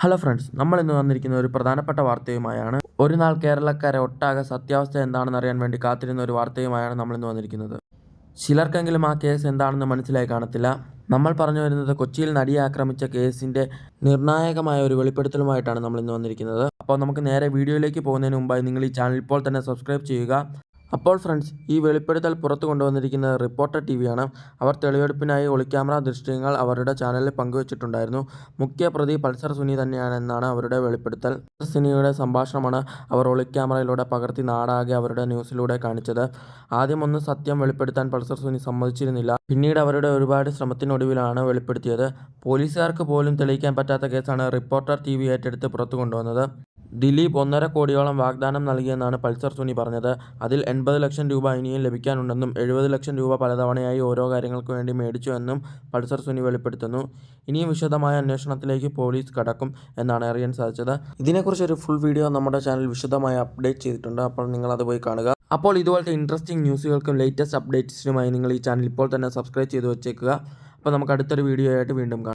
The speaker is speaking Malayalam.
ഹലോ ഫ്രണ്ട്സ്, നമ്മൾ ഇന്ന് വന്നിരിക്കുന്ന ഒരു പ്രധാനപ്പെട്ട വാർത്തയുമായാണ്. ഒരു നാൾ കേരളക്കാരെ ഒട്ടാകെ സത്യാവസ്ഥ എന്താണെന്ന് അറിയാൻ വേണ്ടി കാത്തിരുന്ന ഒരു വാർത്തയുമായാണ് നമ്മൾ ഇന്ന് വന്നിരിക്കുന്നത്. ചിലർക്കെങ്കിലും ആ കേസ് എന്താണെന്ന് മനസ്സിലായി കാണത്തില്ല. നമ്മൾ പറഞ്ഞു വരുന്നത് കൊച്ചിയിൽ നടിയെ ആക്രമിച്ച കേസിന്റെ നിർണായകമായ ഒരു വെളിപ്പെടുത്തലുമായിട്ടാണ് നമ്മൾ ഇന്ന് വന്നിരിക്കുന്നത്. അപ്പോൾ നമുക്ക് നേരെ വീഡിയോയിലേക്ക് പോകുന്നതിന് മുമ്പായി നിങ്ങൾ ഈ ചാനൽ ഇപ്പോൾ തന്നെ സബ്സ്ക്രൈബ് ചെയ്യുക. അപ്പോൾ ഫ്രണ്ട്സ്, ഈ വെളിപ്പെടുത്തൽ പുറത്തു കൊണ്ടുവന്നിരിക്കുന്നത് റിപ്പോർട്ടർ ടിവിയാണ്. അവർ തെളിവെടുപ്പിനായി ഒളിക്യാമറ ദൃശ്യങ്ങൾ അവരുടെ ചാനലിൽ പങ്കുവച്ചിട്ടുണ്ടായിരുന്നു. മുഖ്യ പ്രതി പൾസർ സുനി തന്നെയാണെന്നാണ് അവരുടെ വെളിപ്പെടുത്തൽ. പൾസർ സുനിയുടെ സംഭാഷണമാണ് അവർ ഒളിക്യാമറയിലൂടെ പകർത്തി നാടാകെ അവരുടെ ന്യൂസിലൂടെ കാണിച്ചത്. ആദ്യമൊന്നും സത്യം വെളിപ്പെടുത്താൻ പൾസർ സുനി സമ്മതിച്ചിരുന്നില്ല. പിന്നീട് അവരുടെ ഒരുപാട് ശ്രമത്തിനൊടുവിലാണ് വെളിപ്പെടുത്തിയത്. പോലീസുകാർക്ക് പോലും തെളിയിക്കാൻ പറ്റാത്ത കേസാണ് റിപ്പോർട്ടർ ടിവി ഏറ്റെടുത്ത് പുറത്തു കൊണ്ടുവന്നത്. ദിലീപ് 1.5 കോടിയോളം വാഗ്ദാനം നൽകിയെന്നാണ് പൾസർ സുനി പറഞ്ഞത്. അതിൽ 80 ലക്ഷം രൂപ ഇനിയും ലഭിക്കാനുണ്ടെന്നും 70 ലക്ഷം രൂപ പലതവണയായി ഓരോ കാര്യങ്ങൾക്ക് വേണ്ടി മേടിച്ചു എന്നും പൾസർ സുനി വെളിപ്പെടുത്തുന്നു. ഇനിയും വിശദമായ അന്വേഷണത്തിലേക്ക് പോലീസ് കടക്കും എന്നാണ് അറിയാൻ സാധിച്ചത്. ഇതിനെക്കുറിച്ച് ഒരു ഫുൾ വീഡിയോ നമ്മുടെ ചാനൽ വിശദമായി അപ്ഡേറ്റ് ചെയ്തിട്ടുണ്ട്. അപ്പോൾ നിങ്ങളത് പോയി കാണുക. അപ്പോൾ ഇതുപോലത്തെ ഇൻട്രസ്റ്റിംഗ് ന്യൂസുകൾക്കും ലേറ്റസ്റ്റ് അപ്ഡേറ്റ്സിനുമായി നിങ്ങൾ ഈ ചാനൽ ഇപ്പോൾ തന്നെ സബ്സ്ക്രൈബ് ചെയ്ത് വെച്ചേക്കുക. അപ്പോൾ നമുക്ക് അടുത്തൊരു വീഡിയോ ആയിട്ട് വീണ്ടും കാണാം.